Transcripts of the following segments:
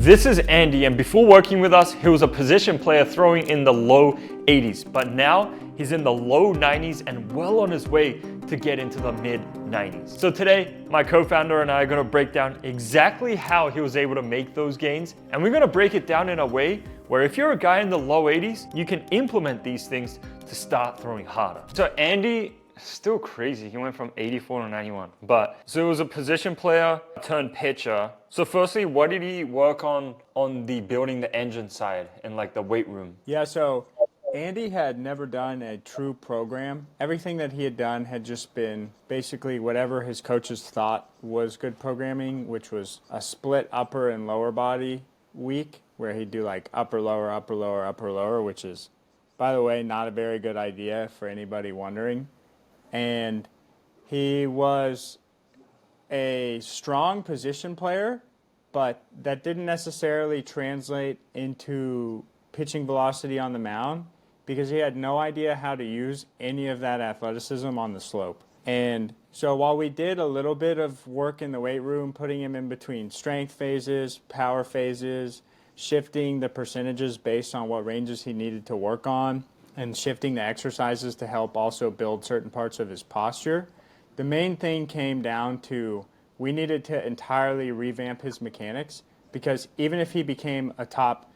This is Andy, and before working with us, he was a position player throwing in the low 80s, but now he's in the low 90s and well on his way to get into the mid 90s. So today, my co-founder and I are gonna break down exactly how he was able to make those gains, and we're gonna break it down in a way where if you're a guy in the low 80s, you can implement these things to start throwing harder. So Andy, still crazy. He went from 84 to 91. So he was a position player turned pitcher. So firstly, what did he work on the building the engine side and like the weight room? Yeah, so Andy had never done a true program. Everything that he had done had just been basically whatever his coaches thought was good programming, which was a split upper and lower body week where he'd do like upper, lower, upper, lower, upper, lower, which is, by the way, not a very good idea for anybody wondering. And he was a strong position player, but that didn't necessarily translate into pitching velocity on the mound because he had no idea how to use any of that athleticism on the slope. And so while we did a little bit of work in the weight room, putting him in between strength phases, power phases, shifting the percentages based on what ranges he needed to work on, and shifting the exercises to help also build certain parts of his posture, the main thing came down to we needed to entirely revamp his mechanics, because even if he became a top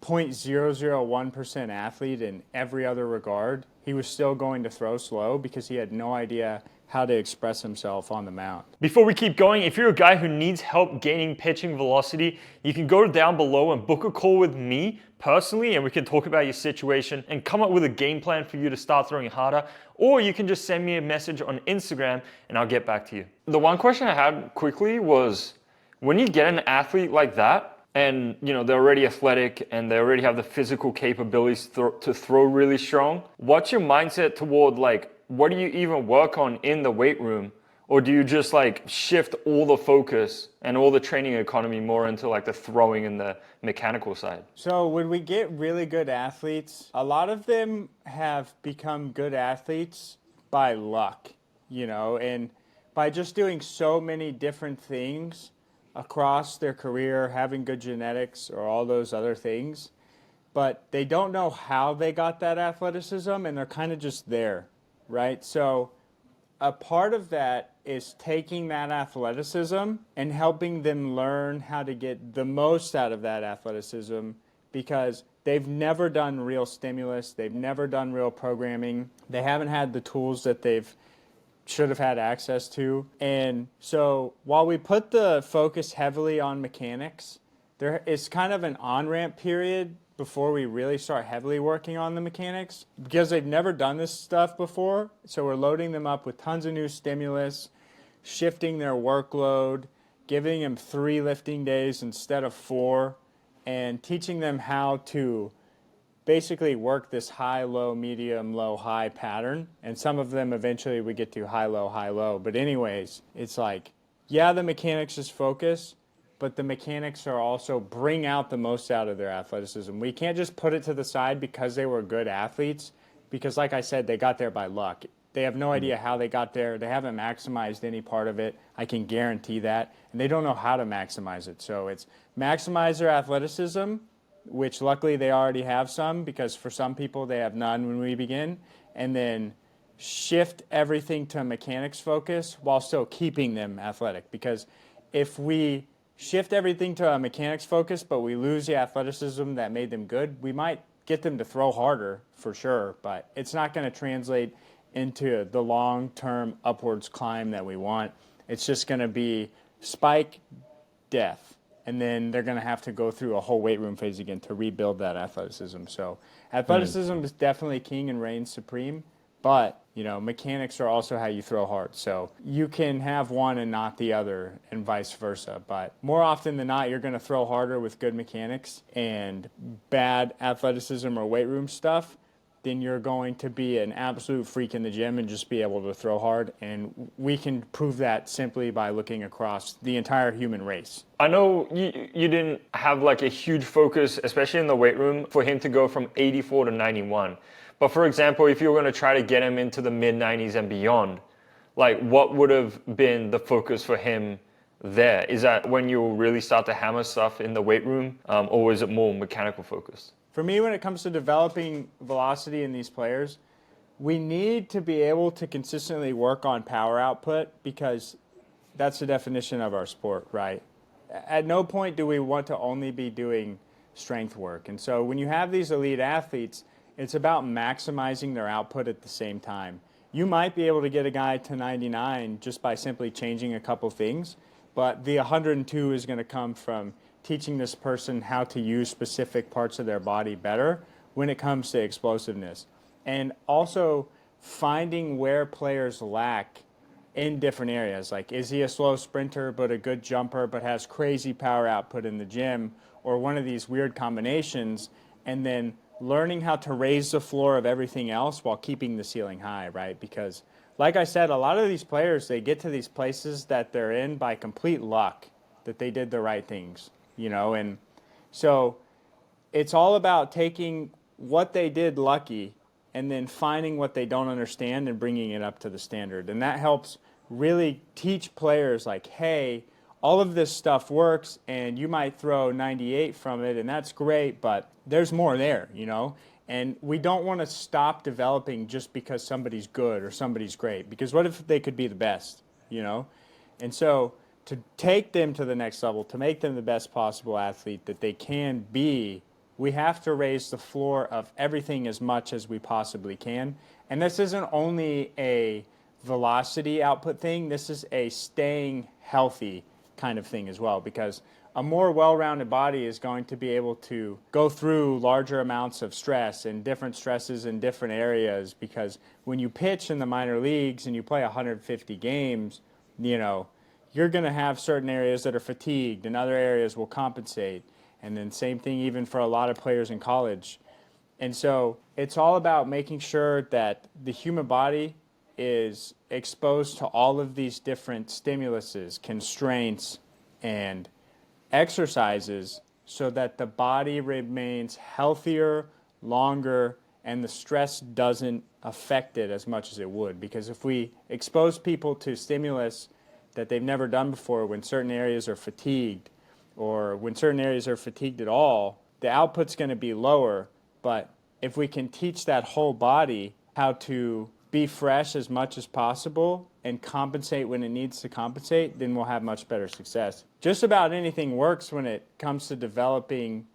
0.001% athlete in every other regard, he was still going to throw slow because he had no idea how to express himself on the mound. Before we keep going, if you're a guy who needs help gaining pitching velocity, you can go down below and book a call with me personally, and we can talk about your situation and come up with a game plan for you to start throwing harder, or you can just send me a message on Instagram and I'll get back to you. The one question I had quickly was, when you get an athlete like that, and they're already athletic and they already have the physical capabilities to throw really strong, what's your mindset toward what do you even work on in the weight room? Or do you just shift all the focus and all the training economy more into the throwing and the mechanical side? So when we get really good athletes, a lot of them have become good athletes by luck, and by just doing so many different things across their career, having good genetics or all those other things, but they don't know how they got that athleticism and they're kind of just there, right? So a part of that is taking that athleticism and helping them learn how to get the most out of that athleticism, because they've never done real stimulus, they've never done real programming, they haven't had the tools that they've should have had access to. And so while we put the focus heavily on mechanics, there is kind of an on-ramp period before we really start heavily working on the mechanics, because they've never done this stuff before. So we're loading them up with tons of new stimulus, shifting their workload, giving them 3 lifting days instead of 4, and teaching them how to basically work this high, low, medium, low, high pattern. And some of them eventually we get to high, low, high, low. But anyways, it's the mechanics is focus, but the mechanics are also bring out the most out of their athleticism. We can't just put it to the side because they were good athletes, because like I said, they got there by luck. They have no idea how they got there. They haven't maximized any part of it. I can guarantee that. And they don't know how to maximize it. So it's maximize their athleticism, which luckily they already have some, because for some people they have none when we begin, and then shift everything to mechanics focus while still keeping them athletic. Because if we shift everything to a mechanics focus but we lose the athleticism that made them good, we might get them to throw harder for sure, but it's not going to translate into the long-term upwards climb that we want. It's just going to be spike, death. And then they're going to have to go through a whole weight room phase again to rebuild that athleticism. So athleticism is definitely king and reigns supreme, but mechanics are also how you throw hard. So you can have one and not the other, and vice versa. But more often than not, you're going to throw harder with good mechanics and bad athleticism or weight room stuff. Then you're going to be an absolute freak in the gym and just be able to throw hard. And we can prove that simply by looking across the entire human race. I know you didn't have a huge focus, especially in the weight room, for him to go from 84 to 91. But for example, if you were going to try to get him into the mid 90s and beyond, what would have been the focus for him there? Is that when you'll really start to hammer stuff in the weight room, or is it more mechanical focused? For me, when it comes to developing velocity in these players, we need to be able to consistently work on power output because that's the definition of our sport, right? At no point do we want to only be doing strength work. And so when you have these elite athletes, it's about maximizing their output at the same time. You might be able to get a guy to 99 just by simply changing a couple things, but the 102 is going to come from teaching this person how to use specific parts of their body better when it comes to explosiveness. And also finding where players lack in different areas. Like, is he a slow sprinter but a good jumper but has crazy power output in the gym, or one of these weird combinations, and then learning how to raise the floor of everything else while keeping the ceiling high, right? Because, like I said, a lot of these players, they get to these places that they're in by complete luck, that they did the right things, you know? And so it's all about taking what they did lucky and then finding what they don't understand and bringing it up to the standard. And that helps really teach players like, hey, all of this stuff works and you might throw 98 from it and that's great, but there's more there, you know? And we don't want to stop developing just because somebody's good or somebody's great, because what if they could be the best, you know? And so to take them to the next level, to make them the best possible athlete that they can be, we have to raise the floor of everything as much as we possibly can. And this isn't only a velocity output thing, this is a staying healthy kind of thing as well, because a more well-rounded body is going to be able to go through larger amounts of stress and different stresses in different areas, because when you pitch in the minor leagues and you play 150 games, you know, you're going to have certain areas that are fatigued and other areas will compensate. And then same thing even for a lot of players in college. And so it's all about making sure that the human body is exposed to all of these different stimuluses, constraints, and exercises so that the body remains healthier, longer, and the stress doesn't affect it as much as it would. Because if we expose people to stimulus that they've never done before when certain areas are fatigued, or when certain areas are fatigued at all, the output's going to be lower. But if we can teach that whole body how to be fresh as much as possible and compensate when it needs to compensate, then we'll have much better success. Just about anything works when it comes to developing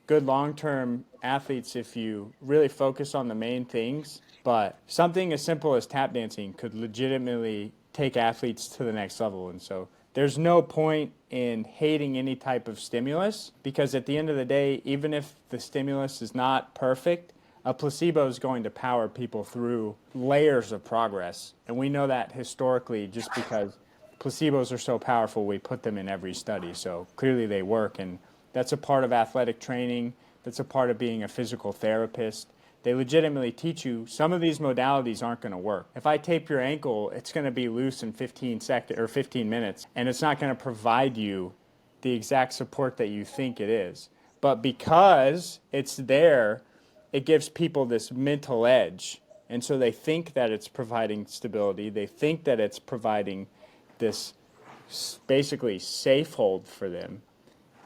good long-term athletes if you really focus on the main things. But something as simple as tap dancing could legitimately take athletes to the next level. And so there's no point in hating any type of stimulus, because at the end of the day, even if the stimulus is not perfect, a placebo is going to power people through layers of progress. And we know that historically just because placebos are so powerful, we put them in every study. So clearly they work, and that's a part of athletic training. That's a part of being a physical therapist. They legitimately teach you some of these modalities aren't going to work. If I tape your ankle, it's going to be loose in 15 minutes, and it's not going to provide you the exact support that you think it is. But because it's there, it gives people this mental edge. And so they think that it's providing stability. They think that it's providing this basically safe hold for them.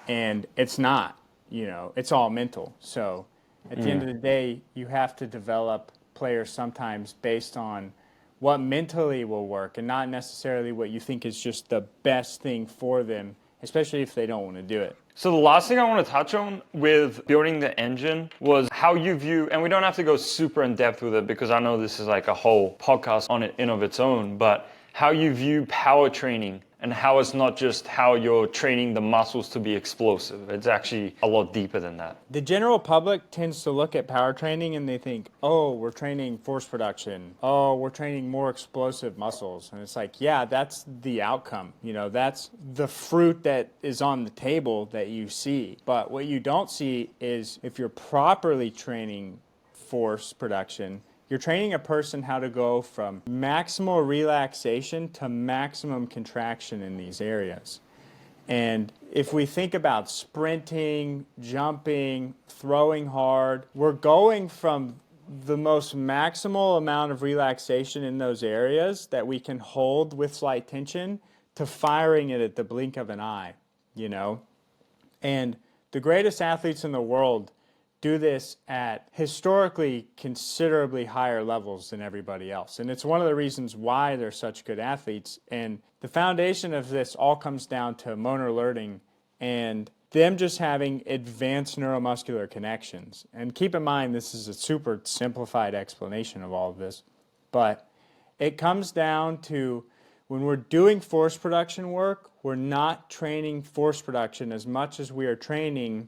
And it's not, you know, it's all mental. So at the end of the day, you have to develop players sometimes based on what mentally will work and not necessarily what you think is just the best thing for them, especially if they don't want to do it. So the last thing I want to touch on with building the engine was how you view, and we don't have to go super in depth with it because I know this is like a whole podcast on it in of its own, but how you view power training and how it's not just how you're training the muscles to be explosive. It's actually a lot deeper than that. The general public tends to look at power training and they think, oh, we're training force production. Oh, we're training more explosive muscles. And it's like, yeah, that's the outcome. You know, that's the fruit that is on the table that you see. But what you don't see is if you're properly training force production, you're training a person how to go from maximal relaxation to maximum contraction in these areas. And if we think about sprinting, jumping, throwing hard, we're going from the most maximal amount of relaxation in those areas that we can hold with slight tension to firing it at the blink of an eye, you know? And the greatest athletes in the world do this at historically considerably higher levels than everybody else. And it's one of the reasons why they're such good athletes. And the foundation of this all comes down to motor learning and them just having advanced neuromuscular connections. And keep in mind, this is a super simplified explanation of all of this, but it comes down to when we're doing force production work, we're not training force production as much as we are training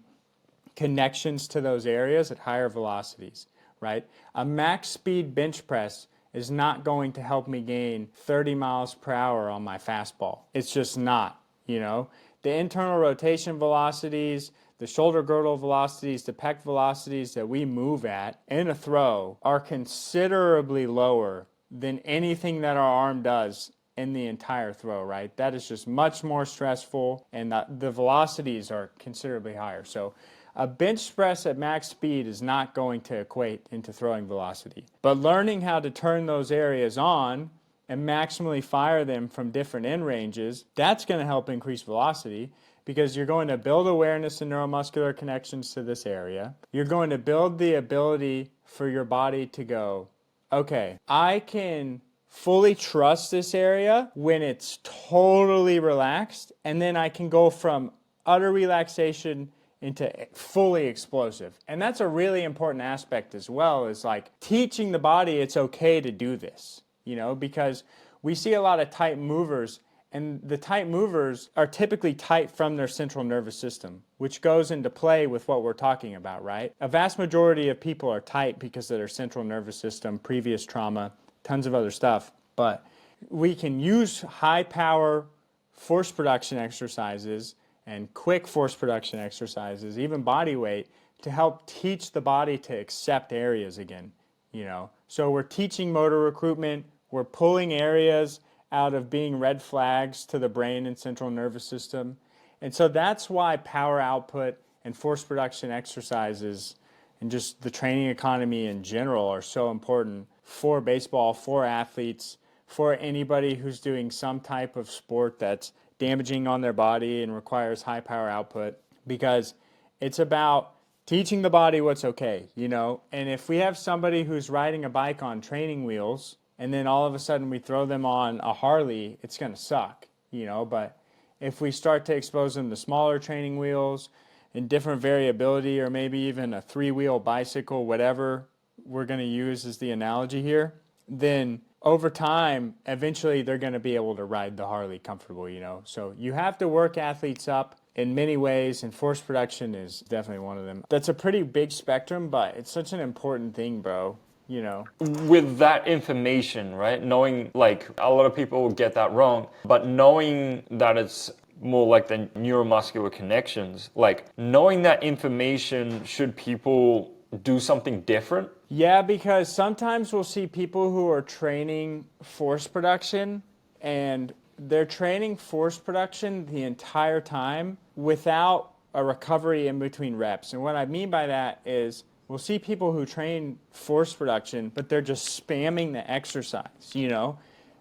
connections to those areas at higher velocities, right? A max speed bench press is not going to help me gain 30 miles per hour on my fastball. It's just not, you know? The internal rotation velocities, the shoulder girdle velocities, the pec velocities that we move at in a throw are considerably lower than anything that our arm does in the entire throw, right? That is just much more stressful, and the velocities are considerably higher. So a bench press at max speed is not going to equate into throwing velocity. But learning how to turn those areas on and maximally fire them from different end ranges, that's going to help increase velocity because you're going to build awareness and neuromuscular connections to this area. You're going to build the ability for your body to go, okay, I can fully trust this area when it's totally relaxed, and then I can go from utter relaxation into fully explosive. And that's a really important aspect as well, is like teaching the body it's okay to do this, you know, because we see a lot of tight movers, and the tight movers are typically tight from their central nervous system, which goes into play with what we're talking about, right? A vast majority of people are tight because of their central nervous system, previous trauma, tons of other stuff. But we can use high power force production exercises and quick force production exercises, even body weight, to help teach the body to accept areas again, you know. So we're teaching motor recruitment, we're pulling areas out of being red flags to the brain and central nervous system. And so that's why power output and force production exercises and just the training economy in general are so important for baseball, for athletes, for anybody who's doing some type of sport that's damaging on their body and requires high power output, because it's about teaching the body what's okay, you know. And if we have somebody who's riding a bike on training wheels and then all of a sudden we throw them on a Harley, it's going to suck, you know. But if we start to expose them to smaller training wheels and different variability, or maybe even a 3-wheel bicycle, whatever we're going to use as the analogy here, then over time, eventually they're going to be able to ride the Harley comfortable, you know. So you have to work athletes up in many ways, and force production is definitely one of them. That's a pretty big spectrum, but it's such an important thing, bro, you know. With that information, right, knowing, like, a lot of people get that wrong, but knowing that it's more like the neuromuscular connections, like knowing that information, should people do something different? Yeah, because sometimes we'll see people who are training force production and they're training force production the entire time without a recovery in between reps. And what I mean by that is we'll see people who train force production, but they're just spamming the exercise, you know?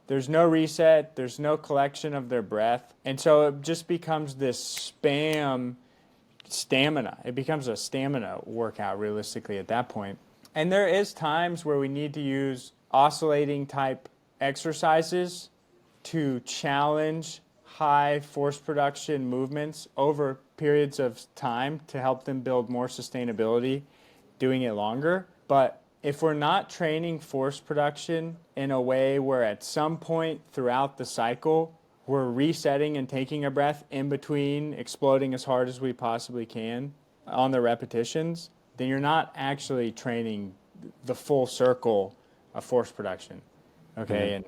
There's no reset, there's no collection of their breath. And so it just becomes this spam stamina. It becomes a stamina workout realistically at that point. And there is times where we need to use oscillating type exercises to challenge high force production movements over periods of time to help them build more sustainability doing it longer. But if we're not training force production in a way where at some point throughout the cycle we're resetting and taking a breath in between exploding as hard as we possibly can on the repetitions, then you're not actually training the full circle of force production, okay? And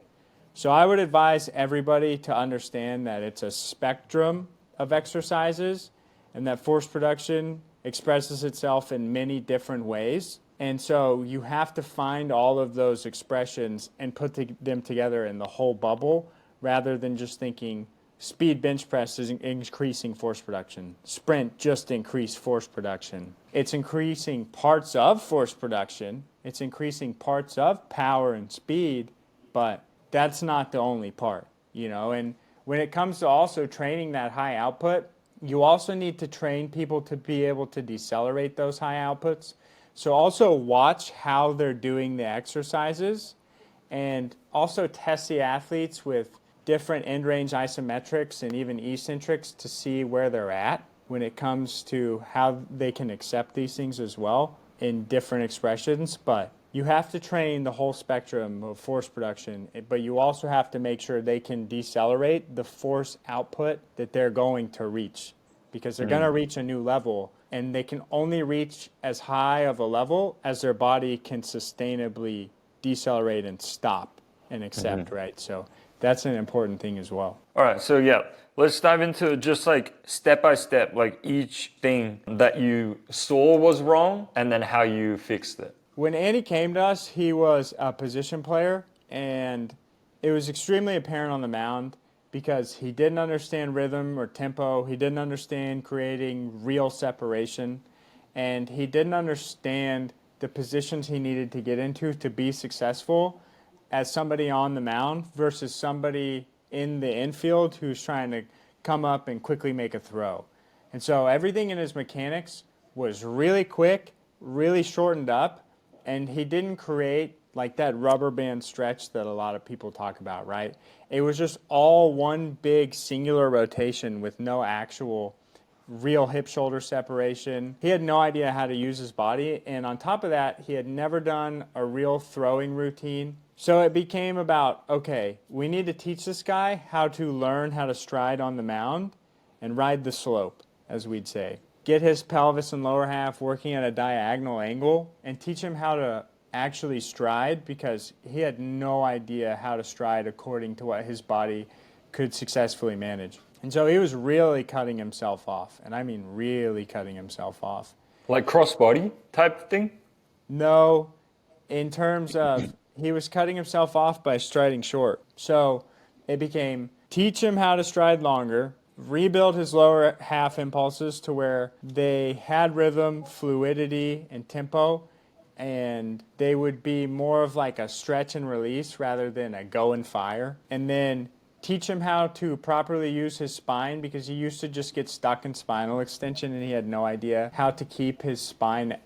so I would advise everybody to understand that it's a spectrum of exercises and that force production expresses itself in many different ways. And so you have to find all of those expressions and put them together in the whole bubble, rather than just thinking speed bench press is increasing force production. Sprint just increased force production. It's increasing parts of force production. It's increasing parts of power and speed, but that's not the only part, you know. And when it comes to also training that high output, you also need to train people to be able to decelerate those high outputs. So also watch how they're doing the exercises, and also test the athletes with different end range isometrics and even eccentrics to see where they're at when it comes to how they can accept these things as well in different expressions. But you have to train the whole spectrum of force production, but you also have to make sure they can decelerate the force output that they're going to reach, because they're going to reach a new level, and they can only reach as high of a level as their body can sustainably decelerate and stop and accept, right? So that's an important thing as well. All right, so yeah, let's dive into just like step by step, like each thing that you saw was wrong and then how you fixed it. When Andy came to us, he was a position player, and it was extremely apparent on the mound because he didn't understand rhythm or tempo. He didn't understand creating real separation, and he didn't understand the positions he needed to get into to be successful as somebody on the mound versus somebody in the infield who's trying to come up and quickly make a throw. And so everything in his mechanics was really quick, really shortened up, and he didn't create like that rubber band stretch that a lot of people talk about, right? It was just all one big singular rotation with no actual real hip-shoulder separation. He had no idea how to use his body, and on top of that, he had never done a real throwing routine. So it became about, okay, we need to teach this guy how to learn how to stride on the mound and ride the slope, as we'd say. Get his pelvis and lower half working at a diagonal angle and teach him how to actually stride, because he had no idea how to stride according to what his body could successfully manage. And so he was really cutting himself off, and I mean really cutting himself off. Like crossbody type thing? No, in terms of he was cutting himself off by striding short. So it became teach him how to stride longer, rebuild his lower half impulses to where they had rhythm, fluidity, and tempo, and they would be more of like a stretch and release rather than a go and fire. And then teach him how to properly use his spine, because he used to just get stuck in spinal extension and he had no idea how to keep his spine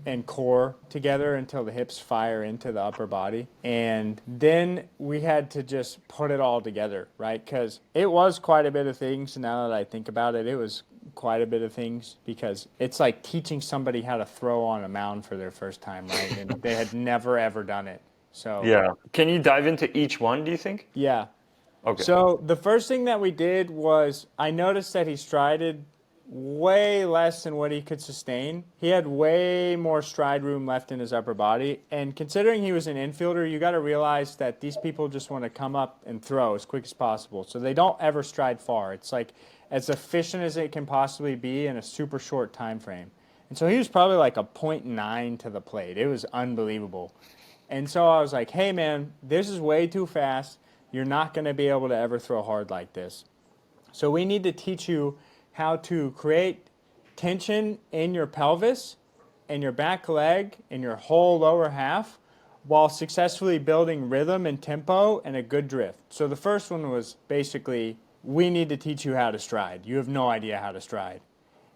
and core together until the hips fire into the upper body. And then we had to just put it all together, right? Because it was quite a bit of things. Now that I think about it, it was quite a bit of things, because it's like teaching somebody how to throw on a mound for their first time, right? And they had never ever done it. So yeah. Can you dive into each one, do you think? Yeah. Okay. So the first thing that we did was I noticed that he strided way less than what he could sustain. He had way more stride room left in his upper body. And considering he was an infielder, you got to realize that these people just want to come up and throw as quick as possible. So they don't ever stride far. It's like as efficient as it can possibly be in a super short time frame. And so he was probably like a 0.9 to the plate. It was unbelievable. And so I was like, hey man, this is way too fast. You're not going to be able to ever throw hard like this. So we need to teach you how to create tension in your pelvis and your back leg and your whole lower half while successfully building rhythm and tempo and a good drift. So the first one was basically, we need to teach you how to stride. You have no idea how to stride.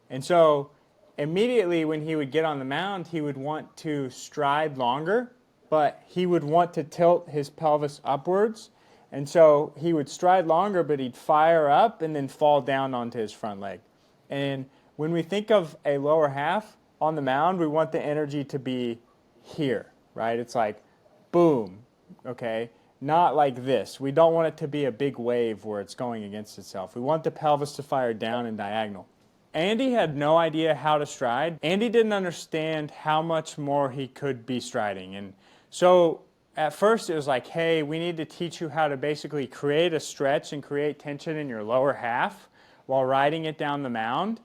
And so immediately when he would get on the mound, he would want to stride longer, but he would want to tilt his pelvis upwards. And so he would stride longer, but he'd fire up and then fall down onto his front leg. And when we think of a lower half on the mound, we want the energy to be here, right? It's like, boom, okay? Not like this. We don't want it to be a big wave where it's going against itself. We want the pelvis to fire down and diagonal. Andy had no idea how to stride. Andy didn't understand how much more he could be striding. And so at first it was like, hey, we need to teach you how to basically create a stretch and create tension in your lower half while riding it down the mound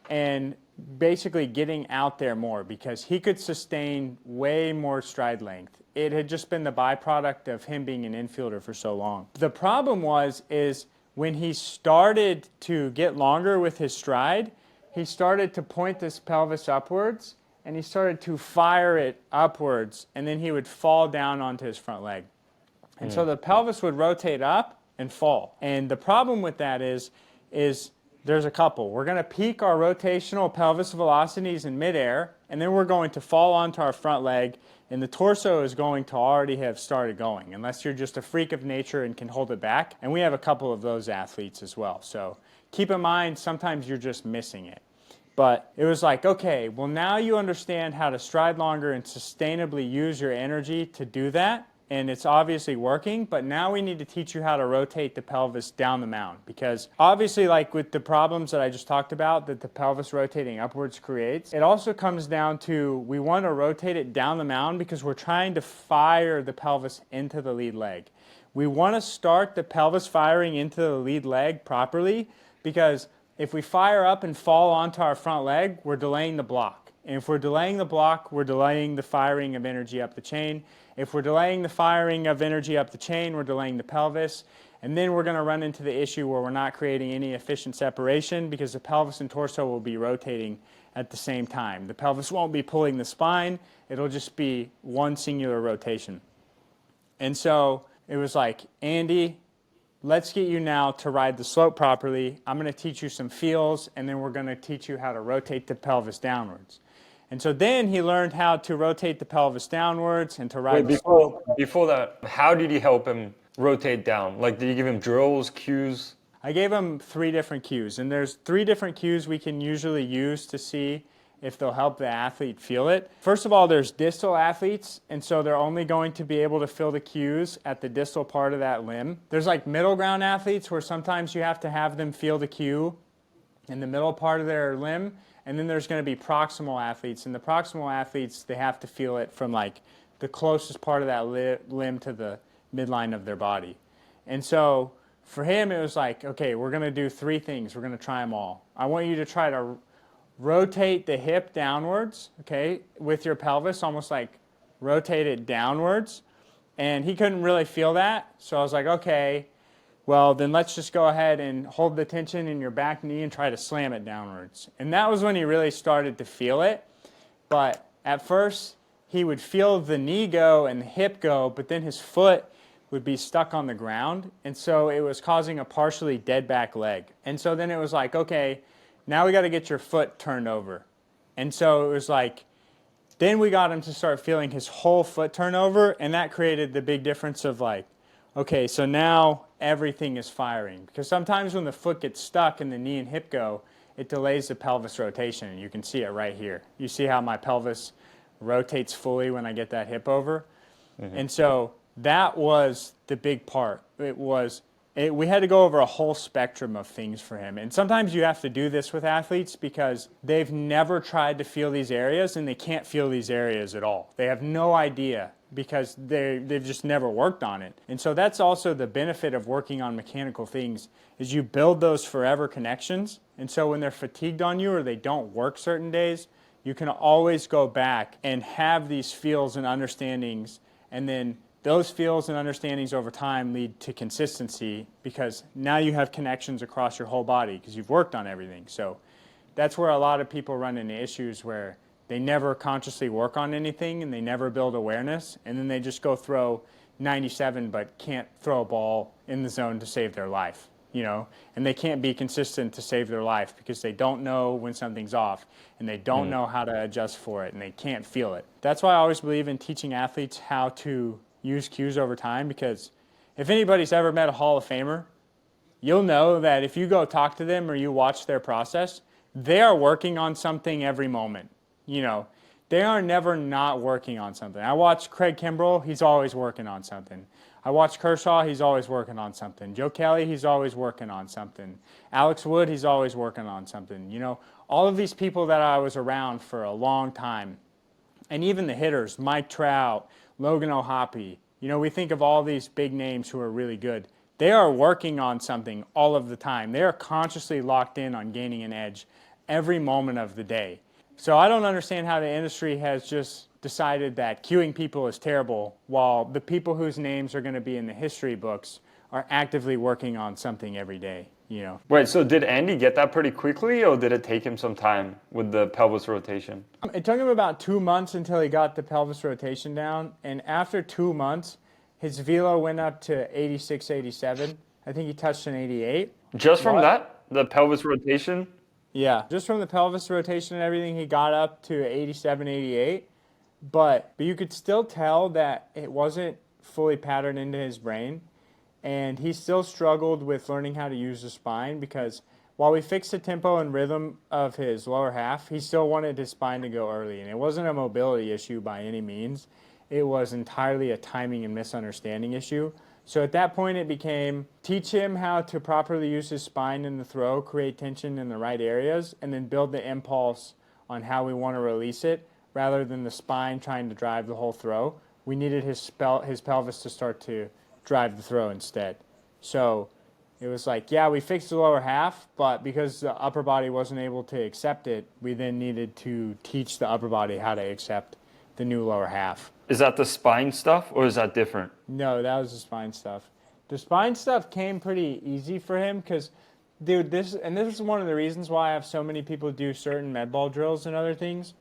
and basically getting out there more, because he could sustain way more stride length. It had just been the byproduct of him being an infielder for so long. The problem is when he started to get longer with his stride, he started to point this pelvis upwards, and he started to fire it upwards, and then he would fall down onto his front leg. And so the pelvis would rotate up, and fall. And the problem with that is there's a couple. We're going to peak our rotational pelvis velocities in midair, and then we're going to fall onto our front leg, and the torso is going to already have started going, unless you're just a freak of nature and can hold it back. And we have a couple of those athletes as well. So keep in mind, sometimes you're just missing it. But it was like, okay, well now you understand how to stride longer and sustainably use your energy to do that. And it's obviously working, but now we need to teach you how to rotate the pelvis down the mound. Because obviously, like with the problems that I just talked about that the pelvis rotating upwards creates, it also comes down to we want to rotate it down the mound because we're trying to fire the pelvis into the lead leg. We want to start the pelvis firing into the lead leg properly, because if we fire up and fall onto our front leg, we're delaying the block. And if we're delaying the block, we're delaying the firing of energy up the chain. If we're delaying the firing of energy up the chain, we're delaying the pelvis. And then we're going to run into the issue where we're not creating any efficient separation because the pelvis and torso will be rotating at the same time. The pelvis won't be pulling the spine. It'll just be one singular rotation. And so it was like, Andy, let's get you now to ride the slope properly. I'm going to teach you some feels, and then we're going to teach you how to rotate the pelvis downwards. And so then he learned how to rotate the pelvis downwards and to ride the slope. Before that, how did you help him rotate down? Like, did you give him drills, cues? I gave him 3 different cues, and there's 3 different cues we can usually use to see if they'll help the athlete feel it. First of all, there's distal athletes, and so they're only going to be able to feel the cues at the distal part of that limb. There's like middle ground athletes where sometimes you have to have them feel the cue in the middle part of their limb. And then there's going to be proximal athletes. And the proximal athletes, they have to feel it from like the closest part of that limb to the midline of their body. And so for him, it was like, okay, we're going to do 3 things. We're going to try them all. I want you to try to rotate the hip downwards, okay, with your pelvis, almost like rotate it downwards. And he couldn't really feel that. So I was like, okay, well, then let's just go ahead and hold the tension in your back knee and try to slam it downwards. And that was when he really started to feel it. But at first, he would feel the knee go and the hip go, but then his foot would be stuck on the ground. And so it was causing a partially dead back leg. And so then it was like, okay, now we got to get your foot turned over. And so it was like, then we got him to start feeling his whole foot turn over, and that created the big difference of like, okay, so now everything is firing. Because sometimes when the foot gets stuck and the knee and hip go, it delays the pelvis rotation. And you can see it right here. You see how my pelvis rotates fully when I get that hip over? Mm-hmm. And so that was the big part. We had to go over a whole spectrum of things for him. And sometimes you have to do this with athletes because they've never tried to feel these areas and they can't feel these areas at all. They have no idea because they've just never worked on it. And so that's also the benefit of working on mechanical things is you build those forever connections. And so when they're fatigued on you or they don't work certain days, you can always go back and have these feels and understandings, and then those feels and understandings over time lead to consistency because now you have connections across your whole body because you've worked on everything. So that's where a lot of people run into issues where they never consciously work on anything and they never build awareness, and then they just go throw 97 but can't throw a ball in the zone to save their life, you know, and they can't be consistent to save their life because they don't know when something's off and they don't know how to adjust for it and they can't feel it. That's why I always believe in teaching athletes how to use cues over time, because if anybody's ever met a Hall of Famer, you'll know that if you go talk to them or you watch their process, they are working on something every moment. You know, they are never not working on something. I watch Craig Kimbrell, he's always working on something. I watch Kershaw, he's always working on something. Joe Kelly, he's always working on something. Alex Wood, he's always working on something. You know, all of these people that I was around for a long time, and even the hitters, Mike Trout, Logan O'Hoppe, you know, we think of all these big names who are really good. They are working on something all of the time. They are consciously locked in on gaining an edge every moment of the day. So I don't understand how the industry has just decided that cueing people is terrible while the people whose names are going to be in the history books are actively working on something every day, you know. Wait, so did Andy get that pretty quickly or did it take him some time with the pelvis rotation? It took him about 2 months until he got the pelvis rotation down, and after 2 months, his velo went up to 86, 87, I think he touched an 88. Just from What? that, the pelvis rotation. Yeah, just from the pelvis rotation and everything, he got up to 87, 88. But you could still tell that it wasn't fully patterned into his brain. And he still struggled with learning how to use the spine because while we fixed the tempo and rhythm of his lower half, he still wanted his spine to go early. And it wasn't a mobility issue by any means. It was entirely a timing and misunderstanding issue. So at that point, it became teach him how to properly use his spine in the throw, create tension in the right areas, and then build the impulse on how we want to release it rather than the spine trying to drive the whole throw. We needed his pelvis to start to drive the throw instead. So it was like, yeah, we fixed the lower half, but because the upper body wasn't able to accept it, we then needed to teach the upper body how to accept the new lower half. Is that the spine stuff or is that different? No, that was the spine stuff. The spine stuff came pretty easy for him because, dude, this is one of the reasons why I have so many people do certain med ball drills and other things,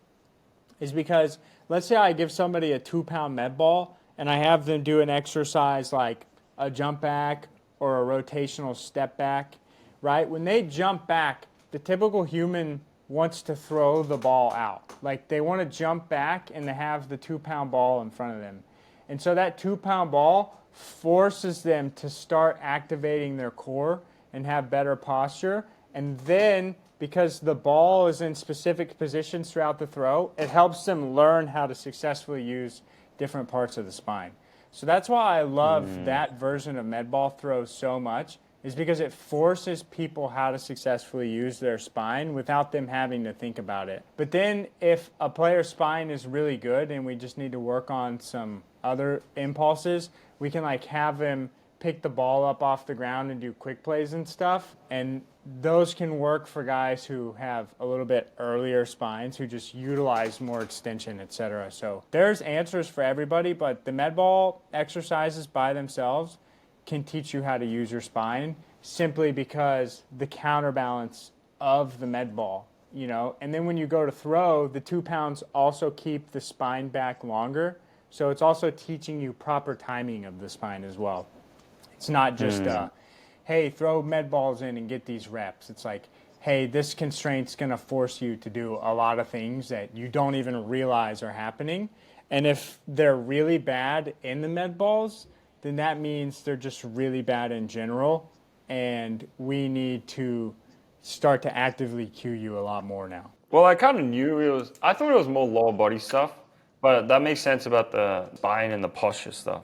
is because let's say I give somebody a 2-pound med ball and I have them do an exercise like a jump back or a rotational step back, right? When they jump back, the typical human wants to throw the ball out. Like they want to jump back and they have the 2-pound ball in front of them. And so that 2-pound ball forces them to start activating their core and have better posture. And then because the ball is in specific positions throughout the throw, it helps them learn how to successfully use different parts of the spine. So that's why I love that version of med ball throw so much, is because it forces people how to successfully use their spine without them having to think about it. But then if a player's spine is really good and we just need to work on some other impulses, we can like have him pick the ball up off the ground and do quick plays and stuff. And those can work for guys who have a little bit earlier spines, who just utilize more extension, etc. So there's answers for everybody, but the med ball exercises by themselves can teach you how to use your spine simply because the counterbalance of the med ball, you know. And then when you go to throw, the 2 pounds also keep the spine back longer. So it's also teaching you proper timing of the spine as well. It's not just, hey, throw med balls in and get these reps. It's like, hey, this constraint's going to force you to do a lot of things that you don't even realize are happening. And if they're really bad in the med balls, then that means they're just really bad in general, and we need to start to actively cue you a lot more now. Well, I kind of knew I thought it was more lower body stuff, but that makes sense about the spine and the posture stuff.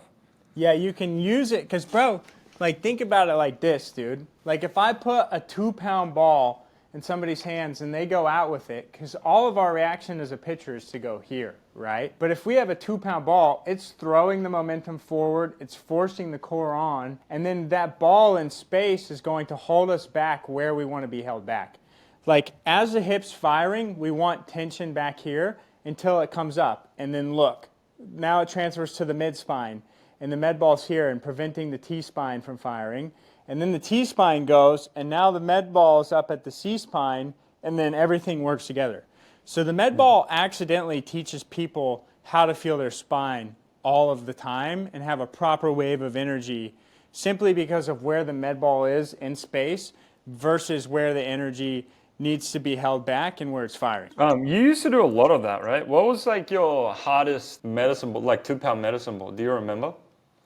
Yeah, you can use it, because, bro, like, think about it like this, dude. Like, if I put a 2-pound ball in somebody's hands and they go out with it, because all of our reaction as a pitcher is to go here, right? But if we have a 2-pound ball, it's throwing the momentum forward, it's forcing the core on, and then that ball in space is going to hold us back where we want to be held back. Like, as the hip's firing, we want tension back here until it comes up, and then look. Now it transfers to the mid-spine, and the med ball's here and preventing the T-spine from firing. And then the T-spine goes, and now the med ball is up at the C-spine, and then everything works together. So the med ball accidentally teaches people how to feel their spine all of the time and have a proper wave of energy simply because of where the med ball is in space versus where the energy needs to be held back and where it's firing. You used to do a lot of that, right? What was like your hardest medicine ball, like 2-pound medicine ball? Do you remember?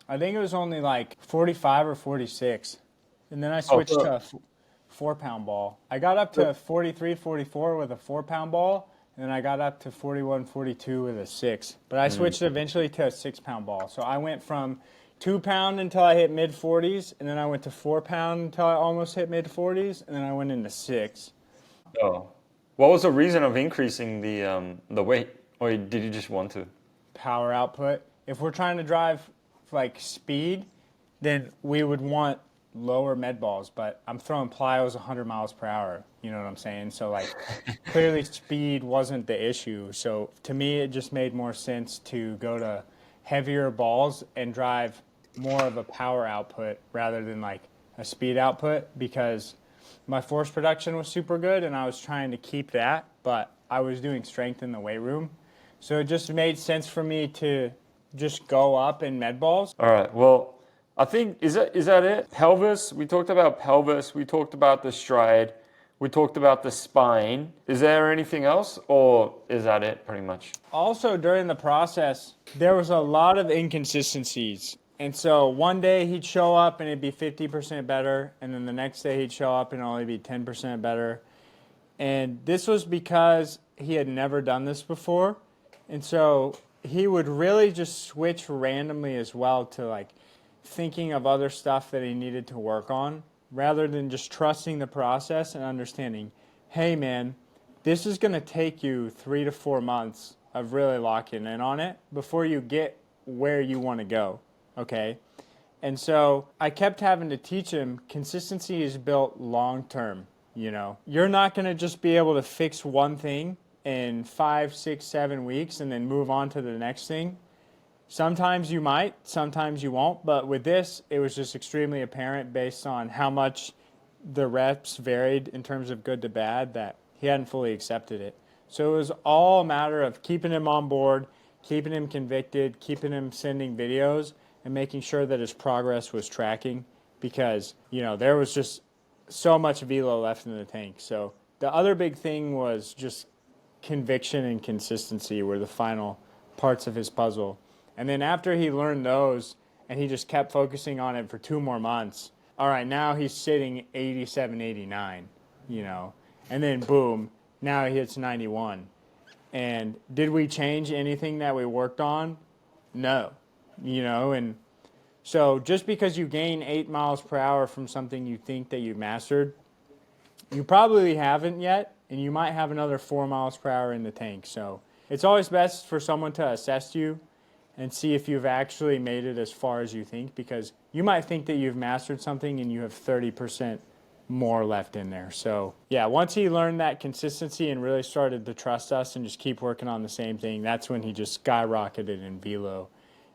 I think it was only like 45 or 46. And then I switched to a 4-pound ball. I got up to 43, 44 with a 4-pound ball, and then I got up to 41, 42 with a 6. But I switched eventually to a 6-pound ball. So I went from 2-pound until I hit mid-40s, and then I went to 4-pound until I almost hit mid-40s, and then I went into 6. Oh. What was the reason of increasing the weight? Or did you just want to? Power output. If we're trying to drive like speed, then we would want lower med balls, but I'm throwing plyos 100 miles per hour, you know what I'm saying? So like clearly speed wasn't the issue. So to me it just made more sense to go to heavier balls and drive more of a power output rather than like a speed output, because my force production was super good and I was trying to keep that, but I was doing strength in the weight room. So it just made sense for me to just go up in med balls. All right. Well, I think, is that it? Pelvis, we talked about pelvis, we talked about the stride, we talked about the spine. Is there anything else, or is that it pretty much? Also, during the process, there was a lot of inconsistencies. And so one day he'd show up and it'd be 50% better, and then the next day he'd show up and only be 10% better. And this was because he had never done this before. And so he would really just switch randomly as well to like thinking of other stuff that he needed to work on, rather than just trusting the process and understanding, hey man, this is going to take you 3 to 4 months of really locking in on it before you get where you want to go, okay? And so I kept having to teach him consistency is built long term, you know. You're not going to just be able to fix one thing in 5, 6, 7 weeks and then move on to the next thing. Sometimes you might, sometimes you won't, but with this, it was just extremely apparent based on how much the reps varied in terms of good to bad that he hadn't fully accepted it. So it was all a matter of keeping him on board, keeping him convicted, keeping him sending videos, and making sure that his progress was tracking because, you know, there was just so much velo left in the tank. So the other big thing was just conviction and consistency were the final parts of his puzzle. And then after he learned those and he just kept focusing on it for 2 more months, all right, now he's sitting 87, 89, you know, and then boom, now he hits 91. And did we change anything that we worked on? No, you know, and so just because you gain 8 miles per hour from something you think that you've mastered, you probably haven't yet, and you might have another 4 miles per hour in the tank. So it's always best for someone to assess you and see if you've actually made it as far as you think, because you might think that you've mastered something and you have 30% more left in there. So yeah, once he learned that consistency and really started to trust us and just keep working on the same thing, that's when he just skyrocketed in velo.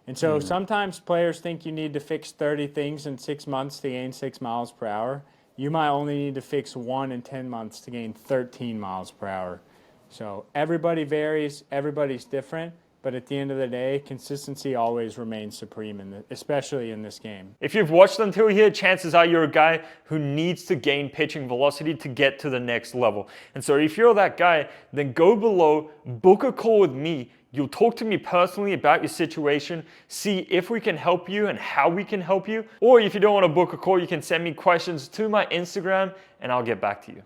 And so sometimes players think you need to fix 30 things in 6 months to gain 6 miles per hour. You might only need to fix 1 in 10 months to gain 13 miles per hour. So everybody varies, everybody's different. But at the end of the day, consistency always remains supreme, especially in this game. If you've watched until here, chances are you're a guy who needs to gain pitching velocity to get to the next level. And so if you're that guy, then go below, book a call with me. You'll talk to me personally about your situation, see if we can help you and how we can help you. Or if you don't want to book a call, you can send me questions to my Instagram and I'll get back to you.